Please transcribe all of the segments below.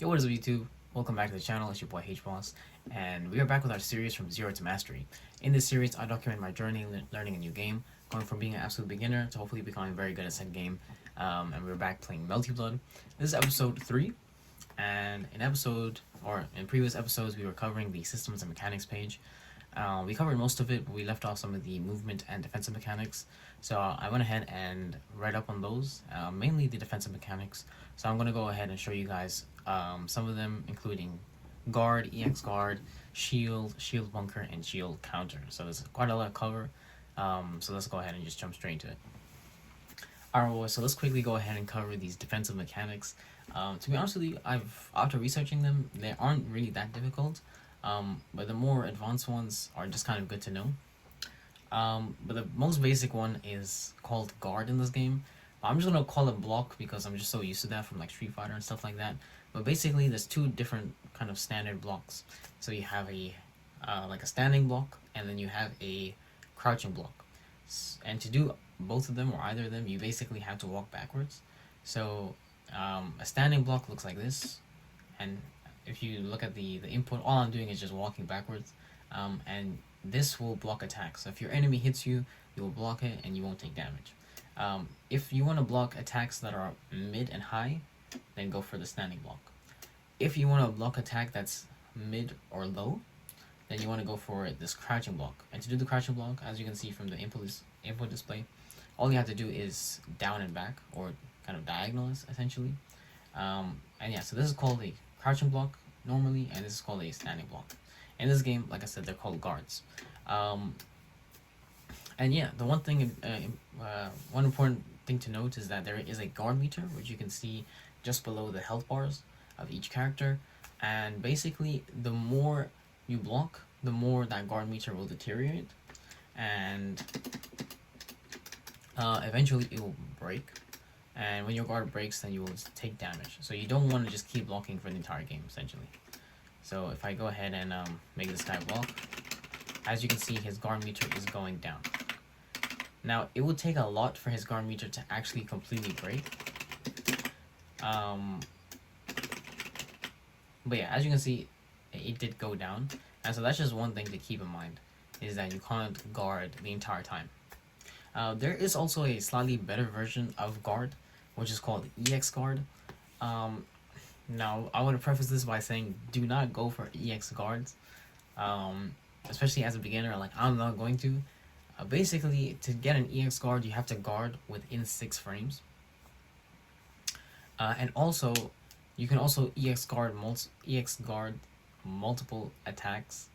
Yo, what is up, YouTube? Welcome back to the channel. It's your boy HBoss, and we are back with our series from Zero to Mastery. In this series, I document my journey learning a new game, going from being an absolute beginner to hopefully becoming very good at said game. And we're back playing Melty Blood. This is episode 3, and in previous episodes, we were covering the systems and mechanics page. We covered most of it, but we left off some of the movement and defensive mechanics. So I went ahead and read up on those, mainly the defensive mechanics. So I'm going to go ahead and show you guys some of them, including guard, EX guard, shield, shield bunker, and shield counter. So there's quite a lot of cover. So let's go ahead and just jump straight into it. Alright, so let's quickly go ahead and cover these defensive mechanics. To be honest with you, after researching them, they aren't really that difficult. But the more advanced ones are just kind of good to know. But the most basic one is called guard in this game. I'm just gonna call it block because I'm just so used to that from like Street Fighter and stuff like that. But basically, there's two different kind of standard blocks. So you have a like a standing block, and then you have a crouching block. And to do both of them or either of them, you basically have to walk backwards. So a standing block looks like this, and if you look at the input, all I'm doing is just walking backwards, and this will block attacks. So if your enemy hits you, you will block it and you won't take damage. If you want to block attacks that are mid and high, then go for the standing block. If you want to block attack that's mid or low, then you want to go for this crouching block. And to do the crouching block, as you can see from the input display, all you have to do is down and back, or kind of diagonal essentially. And yeah, so this is called a crouching block normally, and this is called a standing block. In this game, like I said, they're called guards. And yeah, the one important thing to note is that there is a guard meter, which you can see just below the health bars of each character. And basically, the more you block, the more that guard meter will deteriorate, and eventually it will break. And when your guard breaks, then you will take damage. So you don't want to just keep blocking for the entire game, essentially. So if I go ahead and make this guy block, as you can see, his guard meter is going down. Now, it would take a lot for his guard meter to actually completely break. But yeah, as you can see, it did go down. And so that's just one thing to keep in mind, is that you can't guard the entire time. There is also a slightly better version of guard, which is called EX guard. Now, I want to preface this by saying do not go for EX guards, especially as a beginner. Like, I'm not going to. Basically, to get an EX guard, you have to guard within 6 frames. And also, you can also EX guard multiple attacks.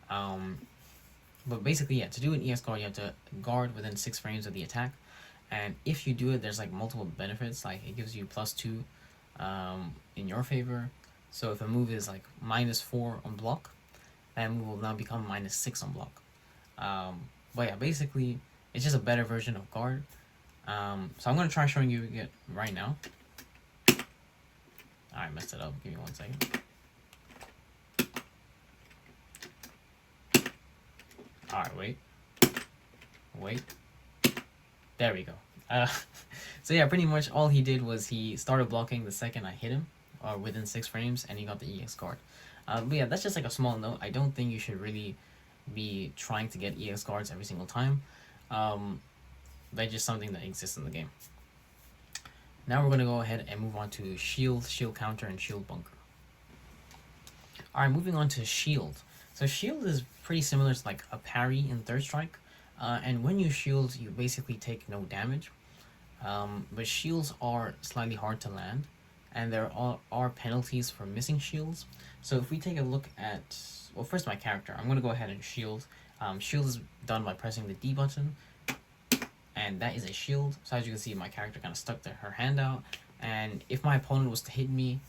But basically, yeah, to do an EX guard, you have to guard within 6 frames of the attack. And if you do it, there's like multiple benefits. Like, it gives you +2 in your favor. So if a move is like -4 on block, that move will now become -6 on block. But yeah, basically, it's just a better version of guard. So I'm going to try showing you it right now. I messed it up. Give me 1 second. Alright, wait. There we go. So yeah, pretty much all he did was he started blocking the second I hit him, or within 6 frames, and he got the EX guard. But yeah, that's just like a small note. I don't think you should really be trying to get EX guards every single time. That's just something that exists in the game. Now we're going to go ahead and move on to shield, shield counter, and shield bunker. Alright, moving on to shield. So shield is pretty similar to like a parry in Third Strike. And when you shield, you basically take no damage. But shields are slightly hard to land, and there are penalties for missing shields. So if we take a look at, well, first my character, I'm going to go ahead and shield. Shield is done by pressing the D button, and that is a shield. So as you can see, my character kind of stuck her hand out, and if my opponent was to hit me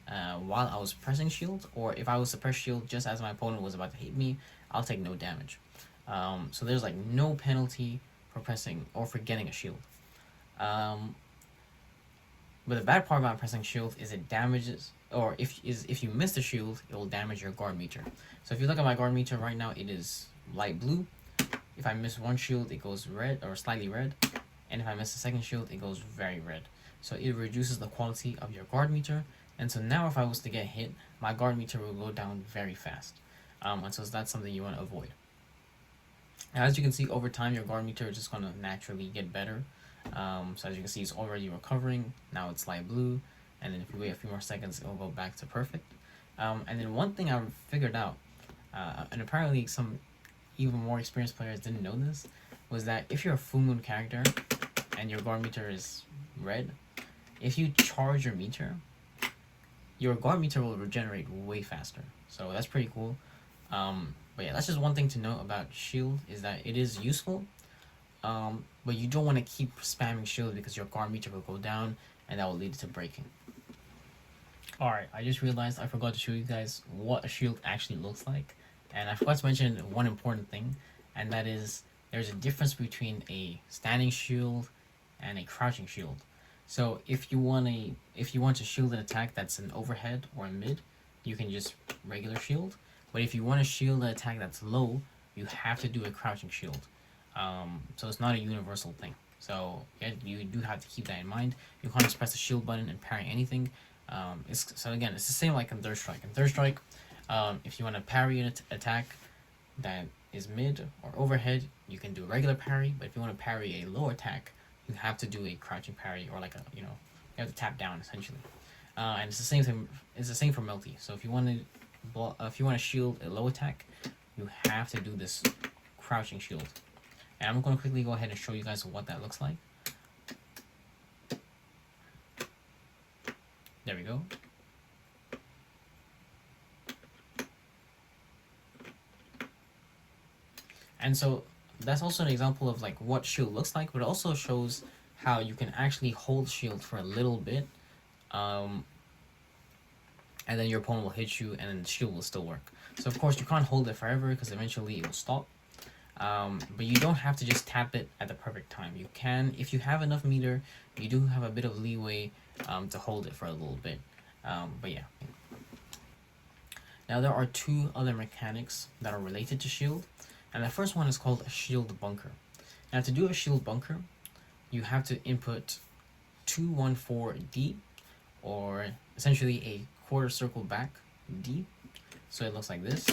while I was pressing shield, or if I was to press shield just as my opponent was about to hit me, I'll take no damage. So there's like no penalty for pressing or for getting a shield. But the bad part about pressing shield is it damages, or if you miss the shield, it will damage your guard meter. So if you look at my guard meter right now, it is light blue. If I miss one shield, it goes red or slightly red, and if I miss the second shield, it goes very red. so it reduces the quality of your guard meter. And so now if I was to get hit, my guard meter will go down very fast. And so that's something you want to avoid. As you can see, over time, your guard meter is just going to naturally get better. So as you can see, it's already recovering. Now it's light blue. And then if you wait a few more seconds, it'll go back to perfect. And then one thing I figured out, and apparently some even more experienced players didn't know this, was that if you're a full moon character and your guard meter is red, if you charge your meter, your guard meter will regenerate way faster. So that's pretty cool. But yeah, that's just one thing to know about shield, is that it is useful, but you don't want to keep spamming shield because your guard meter will go down and that will lead to breaking. Alright, I just realized I forgot to show you guys what a shield actually looks like, and I forgot to mention one important thing, and that is there's a difference between a standing shield and a crouching shield. So if you want to shield an attack that's an overhead or a mid, you can just regular shield. But if you want to shield an attack that's low, you have to do a crouching shield. So it's not a universal thing. So yeah, you do have to keep that in mind. You can't just press the shield button and parry anything. So again, it's the same like in Third Strike. In Third Strike, if you want to parry an attack that is mid or overhead, you can do a regular parry. But if you want to parry a low attack, you have to do a crouching parry, or like you have to tap down essentially. And it's the same thing. It's the same for Melty. So if you want to shield a low attack, you have to do this crouching shield. And I'm going to quickly go ahead and show you guys what that looks like. There we go. And so that's also an example of like what shield looks like, but it also shows how you can actually hold shield for a little bit, and then your opponent will hit you and then the shield will still work. So of course you can't hold it forever because eventually it will stop, but you don't have to just tap it at the perfect time. You can, if you have enough meter, you do have a bit of leeway to hold it for a little bit, but yeah. Now there are two other mechanics that are related to shield, and the first one is called a shield bunker. Now to do a shield bunker, you have to input 214D, or essentially a quarter circle back D. So it looks like this.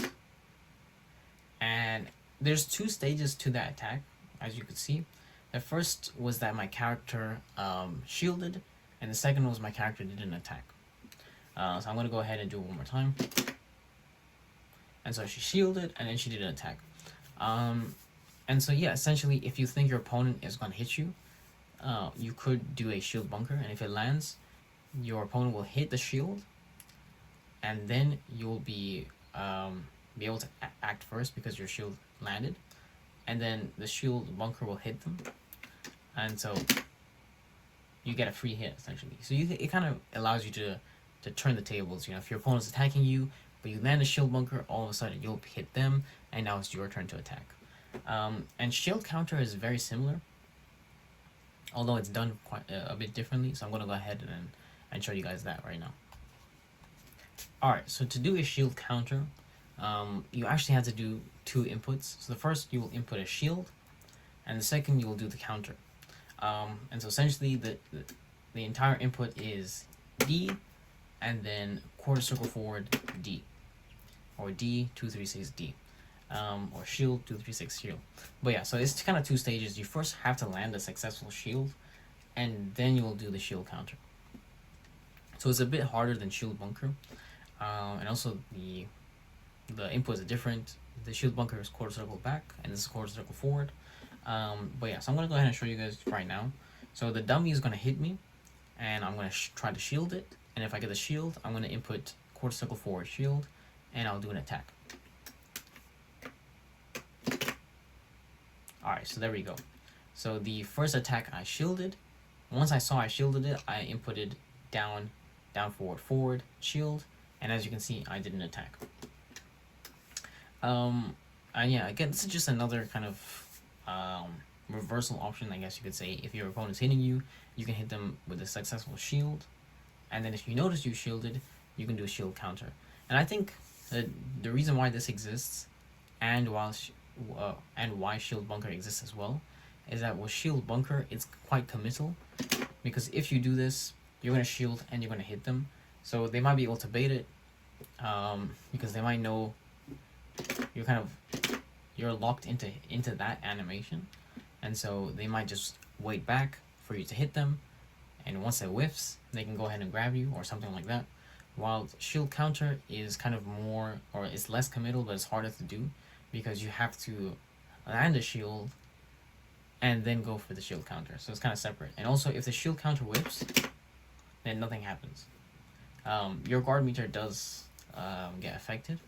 And there's two stages to that attack, as you could see. The first was that my character shielded, and the second was my character didn't attack. So I'm going to go ahead and do it one more time. And so she shielded, and then she didn't attack. And so yeah, essentially, if you think your opponent is going to hit you, you could do a shield bunker, and if it lands, your opponent will hit the shield, and then you'll be able to act first because your shield landed, and then the shield bunker will hit them, and so you get a free hit essentially. So it kind of allows you to turn the tables. If your opponent's attacking you, but you land a shield bunker, all of a sudden you'll hit them, and now it's your turn to attack. And shield counter is very similar, although it's done quite a bit differently. So I'm going to go ahead and show you guys that right now. Alright, so to do a shield counter, you actually have to do two inputs. So the first, you will input a shield, and the second, you will do the counter. And so essentially, the entire input is D, and then quarter circle forward D, or D 236D, or shield 236 shield. But yeah, so it's kind of two stages. You first have to land a successful shield, and then you will do the shield counter. So it's a bit harder than shield bunker, and also the inputs are different. The shield bunker is quarter circle back, and this is quarter circle forward. But yeah, so I'm gonna go ahead and show you guys right now. So the dummy is gonna hit me, and I'm gonna try to shield it. And if I get the shield, I'm gonna input quarter circle forward shield, and I'll do an attack. Alright, so there we go. So the first attack I shielded. Once I saw I shielded it, I inputted down, forward, forward, shield, and as you can see, I didn't attack. And yeah, again, this is just another kind of reversal option, I guess you could say. If your opponent's hitting you, you can hit them with a successful shield, and then if you notice you shielded, you can do a shield counter. And I think that the reason why this exists, and why shield bunker exists as well, is that with shield bunker, it's quite committal, because if you do this, you're gonna shield and you're gonna hit them, so they might be able to bait it, because they might know you're locked into that animation, and so they might just wait back for you to hit them, and once it whiffs, they can go ahead and grab you or something like that. While shield counter is kind of more, or it's less committal, but it's harder to do because you have to land a shield and then go for the shield counter. So it's kind of separate. And also, if the shield counter whips, then nothing happens. Your guard meter does get affected.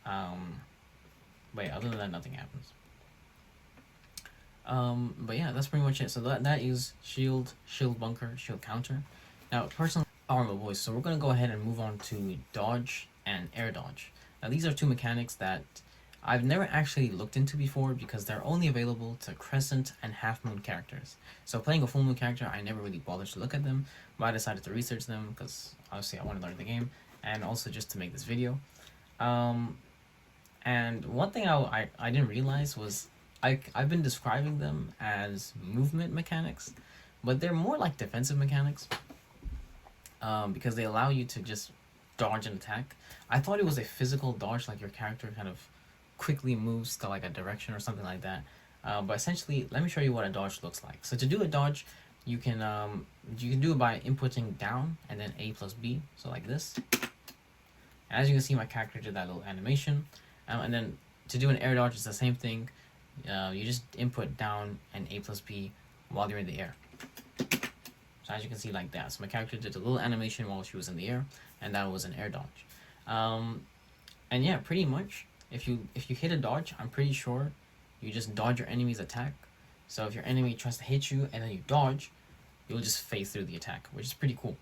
But yeah, other than that, nothing happens. But yeah, that's pretty much it. So that is shield bunker, shield counter. Now, personally, alright, my boys, so we're gonna go ahead and move on to dodge and air dodge. Now, these are two mechanics that I've never actually looked into before because they're only available to crescent and half moon characters. So playing a full moon character, I never really bothered to look at them, but I decided to research them because obviously I want to learn the game and also just to make this video. And one thing I didn't realize was I've been describing them as movement mechanics, but they're more like defensive mechanics. Because they allow you to just dodge an attack. I thought it was a physical dodge, like your character kind of quickly moves to like a direction or something like that. But essentially, let me show you what a dodge looks like. So to do a dodge, you can do it by inputting down and then A plus B, so like this. And as you can see, my character did that little animation. And then to do an air dodge, it's the same thing. You just input down and A plus B while you're in the air. So as you can see, like that. So my character did a little animation while she was in the air, and that was an air dodge. And yeah, pretty much, if you hit a dodge, I'm pretty sure you just dodge your enemy's attack. So if your enemy tries to hit you and then you dodge, you'll just phase through the attack, which is pretty cool.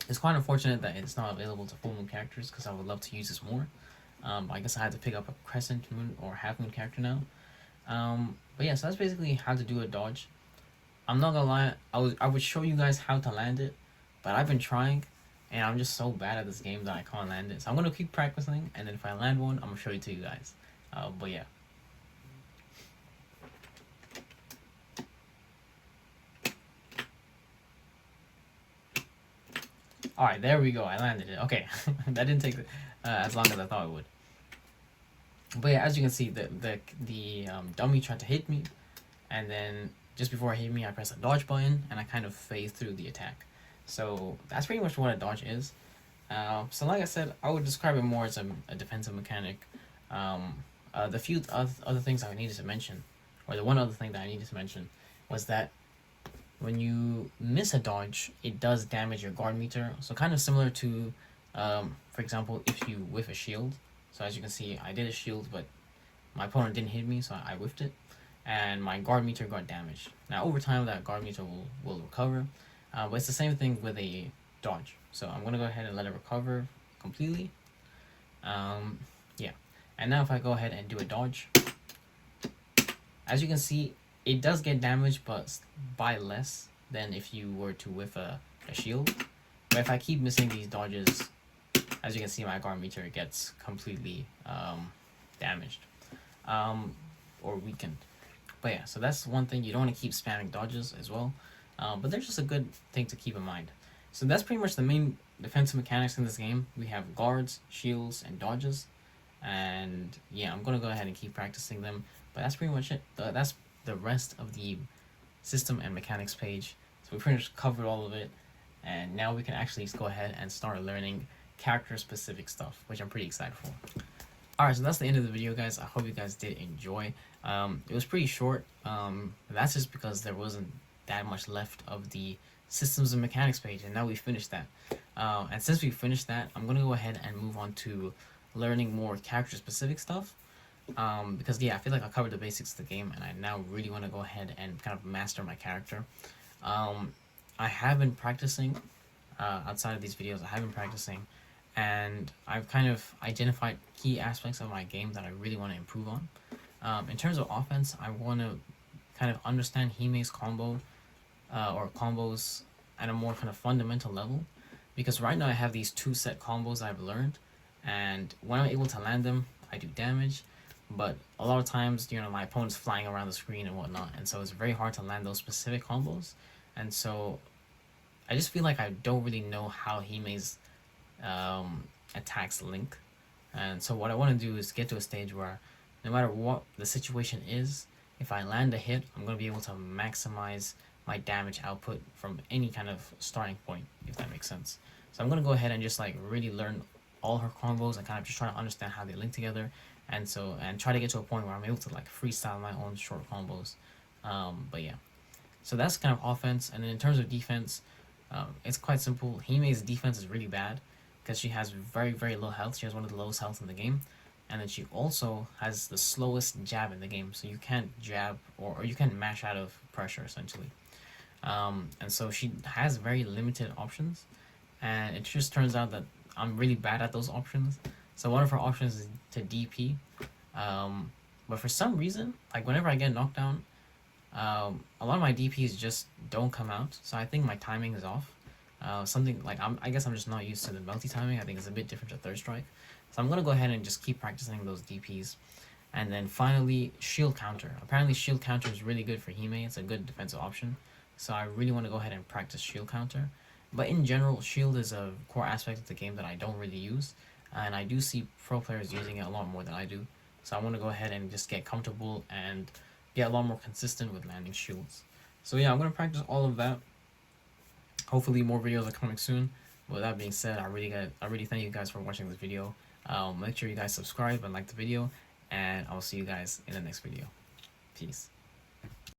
It's quite unfortunate that it's not available to full moon characters because I would love to use this more. I guess I had to pick up a crescent moon or half moon character now. But yeah, so that's basically how to do a dodge. I'm not gonna lie, I would show you guys how to land it, but I've been trying, and I'm just so bad at this game that I can't land it. So I'm gonna keep practicing, and then if I land one, I'm gonna show it to you guys. But yeah. Alright, there we go, I landed it. Okay, that didn't take as long as I thought it would. But yeah, as you can see, the dummy tried to hit me, and then just before it hit me, I pressed the dodge button, and I kind of phased through the attack. So that's pretty much what a dodge is. So like I said, I would describe it more as a defensive mechanic. The few other things I needed to mention, or the one other thing that I needed to mention, was that when you miss a dodge, it does damage your guard meter. So kind of similar to, for example, if you whiff a shield. So as you can see, I did a shield, but my opponent didn't hit me, so I whiffed it, and my guard meter got damaged. Now over time, that guard meter will recover, but it's the same thing with a dodge. So I'm gonna go ahead and let it recover completely. Yeah, and now if I go ahead and do a dodge, as you can see, it does get damaged, but by less than if you were to whiff a shield. But if I keep missing these dodges, as you can see, my guard meter gets completely damaged or weakened. But yeah, so that's one thing. You don't want to keep spamming dodges as well, but they're just a good thing to keep in mind. So that's pretty much the main defensive mechanics in this game. We have guards, shields, and dodges, and yeah, I'm gonna go ahead and keep practicing them. But that's pretty much it. That's the rest of the system and mechanics page. So we pretty much covered all of it, and now we can actually go ahead and start learning character specific stuff, which I'm pretty excited for. Alright, so that's the end of the video, guys. I hope you guys did enjoy. It was pretty short. That's just because there wasn't that much left of the systems and mechanics page, and now we finished that. And since we finished that, I'm gonna go ahead and move on to learning more character specific stuff. Because yeah, I feel like I covered the basics of the game, and I now really want to go ahead and kind of master my character. I have been practicing outside of these videos. I have been practicing, and I've kind of identified key aspects of my game that I really want to improve on. In terms of offense, I want to kind of understand Hime's combo or combos at a more kind of fundamental level, because right now I have these two set combos I've learned, and when I'm able to land them, I do damage. but a lot of times, my opponent's flying around the screen and whatnot, and so it's very hard to land those specific combos. And so I just feel like I don't really know how Hime's attacks link. And so what I want to do is get to a stage where no matter what the situation is, if I land a hit, I'm going to be able to maximize my damage output from any kind of starting point, if that makes sense. So I'm going to go ahead and just like really learn all her combos and kind of just try to understand how they link together, and try to get to a point where I'm able to like freestyle my own short combos. But yeah, so that's kind of offense. And then in terms of defense, it's quite simple. Hime's defense is really bad because she has very, very low health. She has one of the lowest health in the game. And then she also has the slowest jab in the game. So you can't jab or you can't mash out of pressure, essentially. And so she has very limited options. And it just turns out that I'm really bad at those options. So one of her options is to DP. But for some reason, like whenever I get knocked down, a lot of my DPs just don't come out, so I think my timing is off. Something like I guess I'm just not used to the Melty timing. I think it's a bit different to Third Strike. So I'm gonna go ahead and just keep practicing those DPs. And then finally, shield counter. Apparently shield counter is really good for Hime. It's a good defensive option. So I really want to go ahead and practice shield counter. But in general, shield is a core aspect of the game that I don't really use. And I do see pro players using it a lot more than I do. So I want to go ahead and just get comfortable and get a lot more consistent with landing shields. So yeah, I'm going to practice all of that. Hopefully more videos are coming soon. With that being said, I really thank you guys for watching this video. Make sure you guys subscribe and like the video, and I'll see you guys in the next video. Peace.